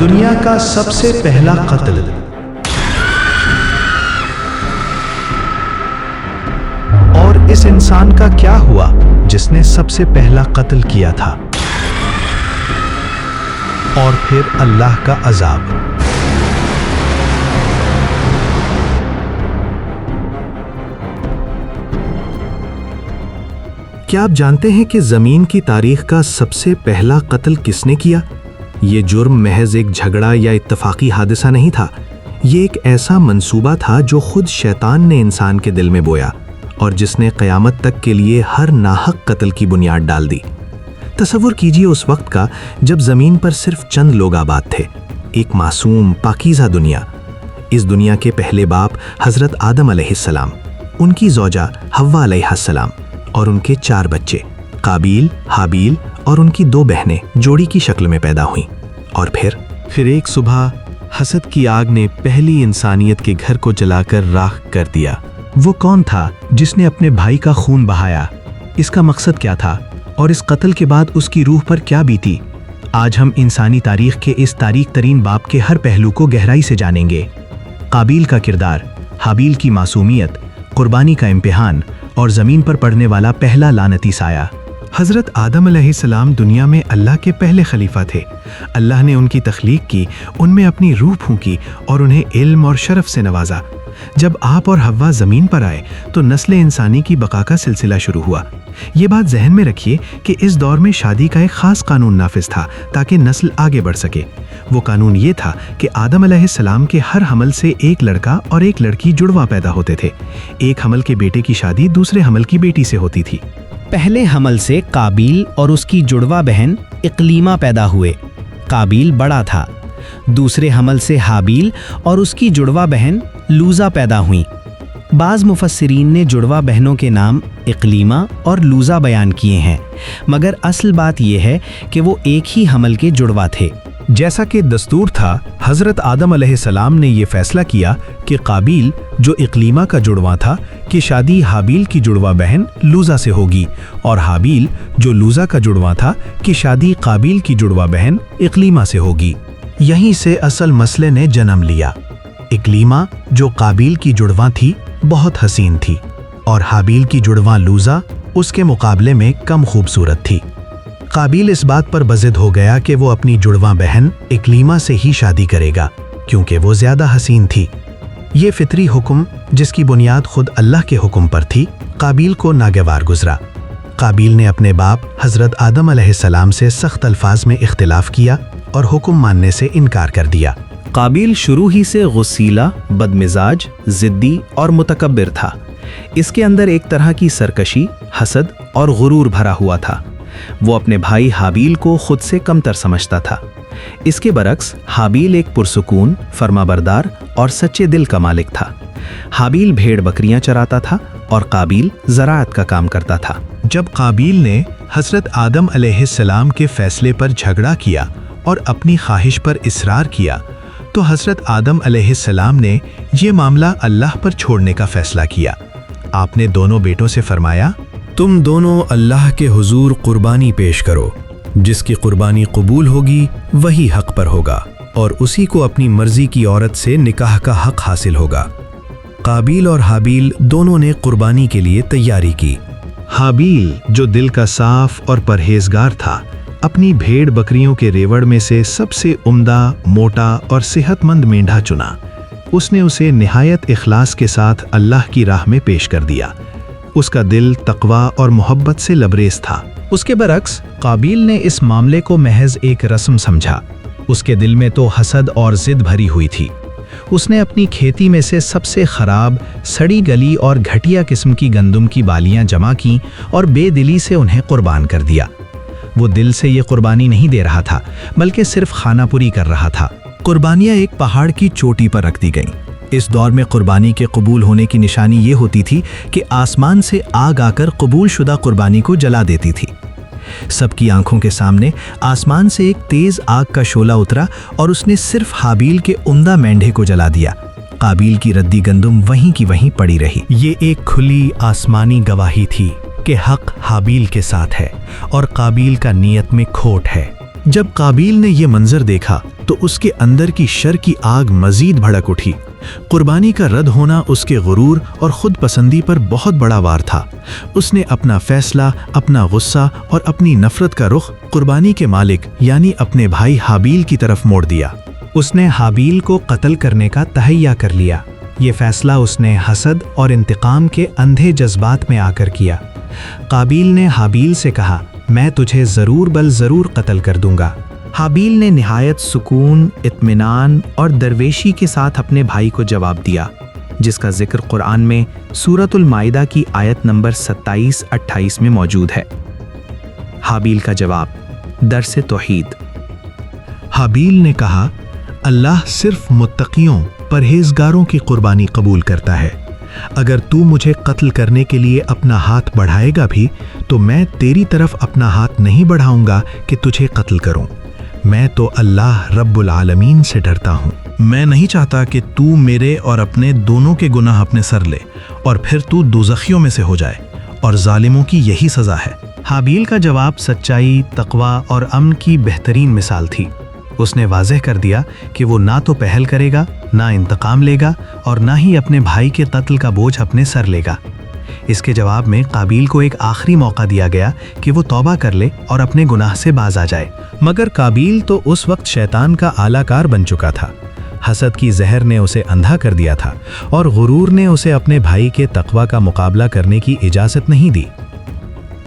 دنیا کا سب سے پہلا قتل۔ اور اس انسان کا کیا ہوا جس نے سب سے پہلا قتل کیا تھا؟ اور پھر اللہ کا عذاب۔ کیا آپ جانتے ہیں کہ زمین کی تاریخ کا سب سے پہلا قتل کس نے کیا؟ یہ جرم محض ایک جھگڑا یا اتفاقی حادثہ نہیں تھا، یہ ایک ایسا منصوبہ تھا جو خود شیطان نے انسان کے دل میں بویا اور جس نے قیامت تک کے لیے ہر ناحق قتل کی بنیاد ڈال دی۔ تصور کیجئے اس وقت کا جب زمین پر صرف چند لوگ آباد تھے، ایک معصوم پاکیزہ دنیا۔ اس دنیا کے پہلے باپ حضرت آدم علیہ السلام، ان کی زوجہ حوا علیہ السلام اور ان کے 4 بچے قابیل، حابیل اور ان کی 2 بہنیں جوڑی کی شکل میں پیدا ہوئیں۔ اور پھر ایک صبح حسد کی آگ نے پہلی انسانیت کے گھر کو جلا کر راکھ کر دیا۔ وہ کون تھا جس نے اپنے بھائی کا خون بہایا؟ اس کا مقصد کیا تھا اور اس قتل کے بعد اس کی روح پر کیا بیتی؟ آج ہم انسانی تاریخ کے اس تاریک ترین باب کے ہر پہلو کو گہرائی سے جانیں گے۔ قابیل کا کردار، حابیل کی معصومیت، قربانی کا امتحان اور زمین پر پڑنے والا پہلا لعنتی سایہ۔ حضرت آدم علیہ السلام دنیا میں اللہ کے پہلے خلیفہ تھے۔ اللہ نے ان کی تخلیق کی، ان میں اپنی روح پھونکی اور انہیں علم اور شرف سے نوازا۔ جب آپ اور حوا زمین پر آئے تو نسل انسانی کی بقا کا سلسلہ شروع ہوا۔ یہ بات ذہن میں رکھیے کہ اس دور میں شادی کا ایک خاص قانون نافذ تھا تاکہ نسل آگے بڑھ سکے۔ وہ قانون یہ تھا کہ آدم علیہ السلام کے ہر حمل سے ایک لڑکا اور ایک لڑکی جڑواں پیدا ہوتے تھے۔ ایک حمل کے بیٹے کی شادی دوسرے حمل کی بیٹی سے ہوتی تھی۔ پہلے حمل سے قابیل اور اس کی جڑواں بہن اقلیمہ پیدا ہوئے۔ قابیل بڑا تھا۔ دوسرے حمل سے حابیل اور اس کی جڑواں بہن لوزا پیدا ہوئیں۔ بعض مفسرین نے جڑواں بہنوں کے نام اقلیمہ اور لوزا بیان کیے ہیں، مگر اصل بات یہ ہے کہ وہ ایک ہی حمل کے جڑواں تھے۔ جیسا کہ دستور تھا، حضرت آدم علیہ السلام نے یہ فیصلہ کیا کہ قابیل جو اقلیمہ کا جڑواں تھا کی شادی حابیل کی جڑواں بہن لوزا سے ہوگی، اور حابیل جو لوزا کا جڑواں تھا کی شادی قابیل کی جڑواں بہن اقلیمہ سے ہوگی۔ یہیں سے اصل مسئلے نے جنم لیا۔ اقلیمہ جو قابیل کی جڑواں تھی بہت حسین تھی، اور حابیل کی جڑواں لوزا اس کے مقابلے میں کم خوبصورت تھی۔ قابیل اس بات پر بضد ہو گیا کہ وہ اپنی جڑواں بہن اقلیمہ سے ہی شادی کرے گا کیونکہ وہ زیادہ حسین تھی۔ یہ فطری حکم جس کی بنیاد خود اللہ کے حکم پر تھی، قابیل کو ناگوار گزرا۔ قابیل نے اپنے باپ حضرت آدم علیہ السلام سے سخت الفاظ میں اختلاف کیا اور حکم ماننے سے انکار کر دیا۔ قابیل شروع ہی سے غصیلا، بدمزاج، ضدی اور متکبر تھا۔ اس کے اندر ایک طرح کی سرکشی، حسد اور غرور بھرا ہوا تھا۔ وہ اپنے بھائی حابیل کو خود سے کمتر سمجھتا تھا۔ اس کے برعکس حابیل ایک پرسکون، فرمانبردار اور سچے دل کا مالک تھا۔ حابیل بھیڑ بکریاں چراتا تھا اور قابیل زراعت کا کام کرتا تھا۔ جب قابیل نے حضرت آدم علیہ السلام کے فیصلے پر جھگڑا کیا اور اپنی خواہش پر اصرار کیا تو حضرت آدم علیہ السلام نے یہ معاملہ اللہ پر چھوڑنے کا فیصلہ کیا۔ آپ نے دونوں بیٹوں سے فرمایا، تم دونوں اللہ کے حضور قربانی پیش کرو، جس کی قربانی قبول ہوگی وہی حق پر ہوگا، اور اسی کو اپنی مرضی کی عورت سے نکاح کا حق حاصل ہوگا۔ قابیل اور حابیل دونوں نے قربانی کے لیے تیاری کی۔ حابیل جو دل کا صاف اور پرہیزگار تھا، اپنی بھیڑ بکریوں کے ریوڑ میں سے سب سے عمدہ، موٹا اور صحت مند مینڈھا چنا۔ اس نے اسے نہایت اخلاص کے ساتھ اللہ کی راہ میں پیش کر دیا۔ اس کا دل تقوی اور محبت سے لبریز تھا۔ اس کے برعکس قابیل نے اس معاملے کو محض ایک رسم سمجھا۔ اس کے دل میں تو حسد اور ضد بھری ہوئی تھی۔ اس نے اپنی کھیتی میں سے سب سے خراب، سڑی گلی اور گھٹیا قسم کی گندم کی بالیاں جمع کیں اور بے دلی سے انہیں قربان کر دیا۔ وہ دل سے یہ قربانی نہیں دے رہا تھا، بلکہ صرف خانہ پوری کر رہا تھا۔ قربانیاں ایک پہاڑ کی چوٹی پر رکھ دی گئیں۔ اس دور میں قربانی کے قبول ہونے کی نشانی یہ ہوتی تھی کہ آسمان سے آگ آ کر قبول شدہ قربانی کو جلا دیتی تھی۔ سب کی آنکھوں کے سامنے آسمان سے ایک تیز آگ کا شعلہ اترا اور اس نے صرف حابیل کے عمدہ مینڈھے کو جلا دیا۔ قابیل کی ردی گندم وہیں کی وہیں پڑی رہی۔ یہ ایک کھلی آسمانی گواہی تھی کہ حق حابیل کے ساتھ ہے اور قابیل کا نیت میں کھوٹ ہے۔ جب قابیل نے یہ منظر دیکھا تو اس کے اندر کی شر کی آگ مزید بھڑک اٹھی۔ قربانی کا رد ہونا اس کے غرور اور خود پسندی پر بہت بڑا وار تھا۔ اس نے اپنا فیصلہ، اپنا غصہ اور اپنی نفرت کا رخ قربانی کے مالک یعنی اپنے بھائی حابیل کی طرف موڑ دیا۔ اس نے حابیل کو قتل کرنے کا تہیہ کر لیا۔ یہ فیصلہ اس نے حسد اور انتقام کے اندھے جذبات میں آ کر کیا۔ قابیل نے حابیل سے کہا، میں تجھے ضرور بل ضرور قتل کر دوں گا۔ حابیل نے نہایت سکون، اطمینان اور درویشی کے ساتھ اپنے بھائی کو جواب دیا، جس کا ذکر قرآن میں سورۃ المائدہ کی آیت نمبر 27-28 میں موجود ہے۔ حابیل کا جواب، درس توحید۔ حابیل نے کہا، اللہ صرف متقیوں، پرہیزگاروں کی قربانی قبول کرتا ہے۔ اگر تو مجھے قتل کرنے کے لیے اپنا ہاتھ بڑھائے گا بھی تو میں تیری طرف اپنا ہاتھ نہیں بڑھاؤں گا کہ تجھے قتل کروں۔ میں تو اللہ رب العالمین سے ڈرتا ہوں۔ میں نہیں چاہتا کہ تو میرے اور اپنے دونوں کے گناہ اپنے سر لے اور پھر تو دوزخیوں میں سے ہو جائے، اور ظالموں کی یہی سزا ہے۔ حابیل کا جواب سچائی، تقوی اور امن کی بہترین مثال تھی۔ اس نے واضح کر دیا کہ وہ نہ تو پہل کرے گا، نہ انتقام لے گا اور نہ ہی اپنے بھائی کے قتل کا بوجھ اپنے سر لے گا۔ اس کے جواب میں قابیل کو ایک آخری موقع دیا گیا کہ وہ توبہ کر لے اور اپنے گناہ سے باز آ جائے، مگر قابیل تو اس وقت شیطان کا اعلیٰ کار بن چکا تھا۔ حسد کی زہر نے اسے اندھا کر دیا تھا اور غرور نے اسے اپنے بھائی کے تقوی کا مقابلہ کرنے کی اجازت نہیں دی۔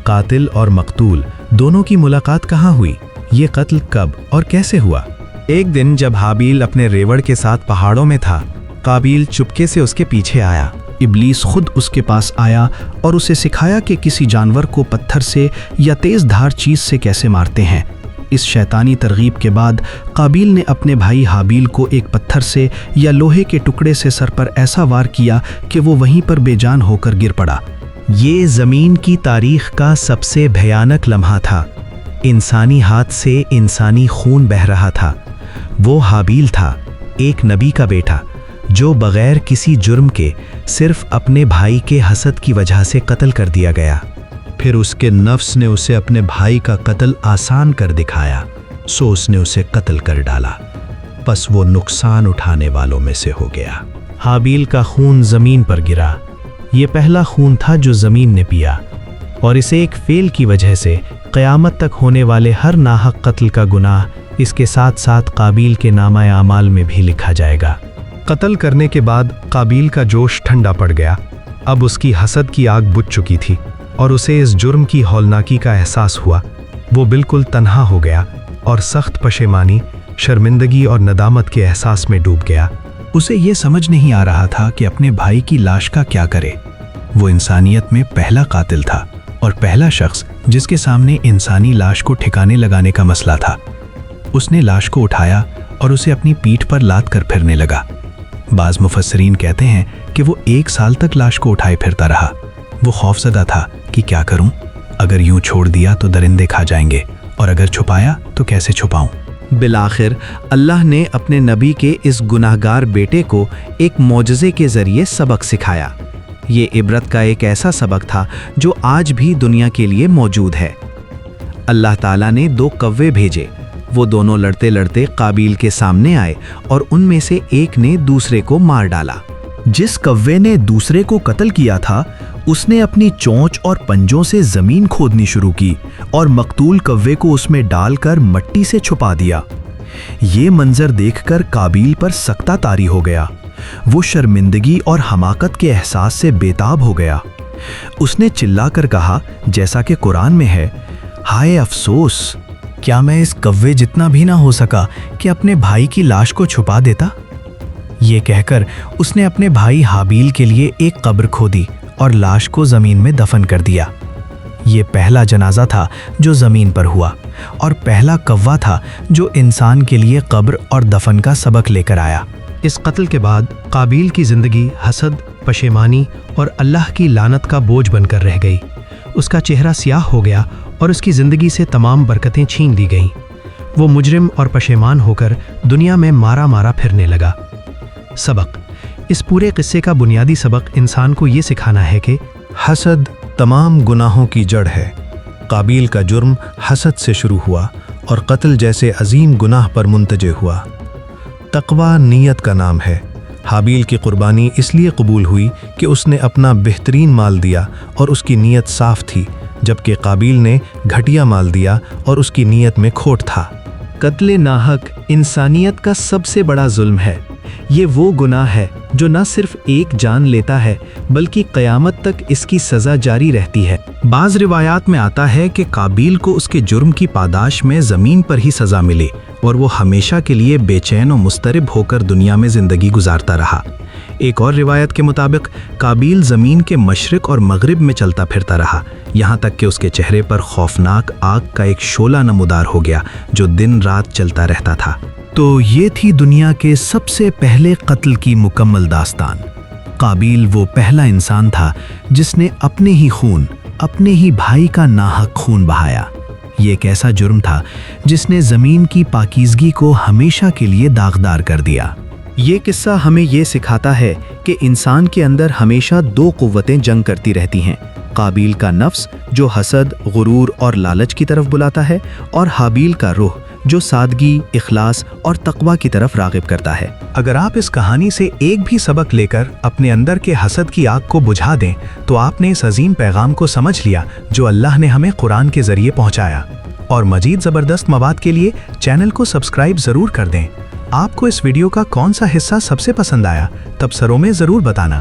قاتل اور مقتول دونوں کی ملاقات کہاں ہوئی؟ یہ قتل کب اور کیسے ہوا؟ ایک دن جب حابیل اپنے ریوڑ کے ساتھ پہاڑوں میں تھا، قابیل چپکے سے اس کے پیچھے آیا۔ ابلیس خود اس کے پاس آیا اور اسے سکھایا کہ کسی جانور کو پتھر سے یا تیز دھار چیز سے کیسے مارتے ہیں۔ اس شیطانی ترغیب کے بعد قابیل نے اپنے بھائی حابیل کو ایک پتھر سے یا لوہے کے ٹکڑے سے سر پر ایسا وار کیا کہ وہ وہیں پر بے جان ہو کر گر پڑا۔ یہ زمین کی تاریخ کا سب سے بھیانک لمحہ تھا۔ انسانی ہاتھ سے انسانی خون بہہ رہا تھا۔ وہ حابیل تھا، ایک نبی کا بیٹا، جو بغیر کسی جرم کے صرف اپنے بھائی کے حسد کی وجہ سے قتل کر دیا گیا۔ پھر اس کے نفس نے اسے اپنے بھائی کا قتل آسان کر دکھایا، سو اس نے اسے قتل کر ڈالا۔ پس وہ نقصان اٹھانے والوں میں سے ہو گیا۔ حابیل کا خون زمین پر گرا۔ یہ پہلا خون تھا جو زمین نے پیا، اور اسے ایک فعل کی وجہ سے قیامت تک ہونے والے ہر ناحق قتل کا گناہ اس کے ساتھ ساتھ قابیل کے نامہ اعمال میں بھی لکھا جائے گا۔ قتل کرنے کے بعد قابیل کا جوش ٹھنڈا پڑ گیا۔ اب اس کی حسد کی آگ بجھ چکی تھی اور اسے اس جرم کی ہولناکی کا احساس ہوا۔ وہ بالکل تنہا ہو گیا اور سخت پشیمانی، شرمندگی اور ندامت کے احساس میں ڈوب گیا۔ اسے یہ سمجھ نہیں آ رہا تھا کہ اپنے بھائی کی لاش کا کیا کرے۔ وہ انسانیت میں پہلا قاتل تھا اور پہلا شخص جس کے سامنے انسانی لاش کو ٹھکانے لگانے کا مسئلہ تھا۔ اس نے لاش کو اٹھایا اور اسے اپنی پیٹھ پر لاد کر پھرنے لگا۔ بعض مفسرین کہتے ہیں کہ وہ 1 سال تک لاش کو اٹھائے پھرتا رہا۔ وہ خوفزدہ تھا کہ کیا کروں؟ اگر یوں چھوڑ دیا تو درندے کھا جائیں گے، اور اگر چھپایا تو کیسے چھپاؤں؟ بالآخر اللہ نے اپنے نبی کے اس گناہگار بیٹے کو ایک معجزے کے ذریعے سبق سکھایا۔ یہ عبرت کا ایک ایسا سبق تھا جو آج بھی دنیا کے لیے موجود ہے۔ اللہ تعالیٰ نے 2 کوے بھیجے۔ وہ دونوں لڑتے لڑتے قابیل کے سامنے آئے اور ان میں سے ایک نے دوسرے کو مار ڈالا۔ جس کوے نے دوسرے کو قتل کیا تھا اس نے اپنی چونچ اور پنجوں سے زمین کھودنی شروع کی اور مقتول کوے کو اس میں ڈال کر مٹی سے چھپا دیا۔ یہ منظر دیکھ کر قابیل پر سکتہ طاری ہو گیا۔ وہ شرمندگی اور حماقت کے احساس سے بےتاب ہو گیا۔ اس نے چلا کر کہا، جیسا کہ قرآن میں ہے، ہائے افسوس! کیا میں اس کوے جتنا بھی نہ ہو سکا کہ اپنے بھائی کی لاش کو چھپا دیتا؟ یہ کہہ کر اس نے اپنے بھائی حابیل کے لیے ایک قبر کھودی اور لاش کو زمین میں دفن کر دیا۔ یہ پہلا جنازہ تھا جو زمین پر ہوا، اور پہلا کوا تھا جو انسان کے لیے قبر اور دفن کا سبق لے کر آیا۔ اس قتل کے بعد قابیل کی زندگی حسد، پشیمانی اور اللہ کی لعنت کا بوجھ بن کر رہ گئی۔ اس کا چہرہ سیاہ ہو گیا اور اس کی زندگی سے تمام برکتیں چھین لی گئیں۔ وہ مجرم اور پشیمان ہو کر دنیا میں مارا مارا پھرنے لگا۔ سبق: اس پورے قصے کا بنیادی سبق انسان کو یہ سکھانا ہے کہ حسد تمام گناہوں کی جڑ ہے۔ قابیل کا جرم حسد سے شروع ہوا اور قتل جیسے عظیم گناہ پر منتج ہوا۔ تقوی نیت کا نام ہے۔ حابیل کی قربانی اس لیے قبول ہوئی کہ اس نے اپنا بہترین مال دیا اور اس کی نیت صاف تھی، جبکہ قابیل نے گھٹیا مال دیا اور اس کی نیت میں کھوٹ تھا۔ قتل ناحق انسانیت کا سب سے بڑا ظلم ہے۔ یہ وہ گناہ ہے جو نہ صرف ایک جان لیتا ہے بلکہ قیامت تک اس کی سزا جاری رہتی ہے۔ بعض روایات میں آتا ہے کہ قابیل کو اس کے جرم کی پاداش میں زمین پر ہی سزا ملی اور وہ ہمیشہ کے لیے بے چین و مضطرب ہو کر دنیا میں زندگی گزارتا رہا۔ ایک اور روایت کے مطابق قابیل زمین کے مشرق اور مغرب میں چلتا پھرتا رہا، یہاں تک کہ اس کے چہرے پر خوفناک آگ کا ایک شعلہ نمودار ہو گیا جو دن رات چلتا رہتا تھا۔ تو یہ تھی دنیا کے سب سے پہلے قتل کی مکمل داستان۔ قابیل وہ پہلا انسان تھا جس نے اپنے ہی خون، اپنے ہی بھائی کا ناحق خون بہایا۔ یہ ایک ایسا جرم تھا جس نے زمین کی پاکیزگی کو ہمیشہ کے لیے داغدار کر دیا۔ یہ قصہ ہمیں یہ سکھاتا ہے کہ انسان کے اندر ہمیشہ دو قوتیں جنگ کرتی رہتی ہیں، قابیل کا نفس جو حسد، غرور اور لالچ کی طرف بلاتا ہے، اور حابیل کا روح جو سادگی، اخلاص اور تقوی کی طرف راغب کرتا ہے۔ اگر آپ اس کہانی سے ایک بھی سبق لے کر اپنے اندر کے حسد کی آگ کو بجھا دیں تو آپ نے اس عظیم پیغام کو سمجھ لیا جو اللہ نے ہمیں قرآن کے ذریعے پہنچایا۔ اور مزید زبردست مواد کے لیے چینل کو سبسکرائب ضرور کر دیں۔ آپ کو اس ویڈیو کا کون سا حصہ سب سے پسند آیا؟ تبصروں میں ضرور بتانا۔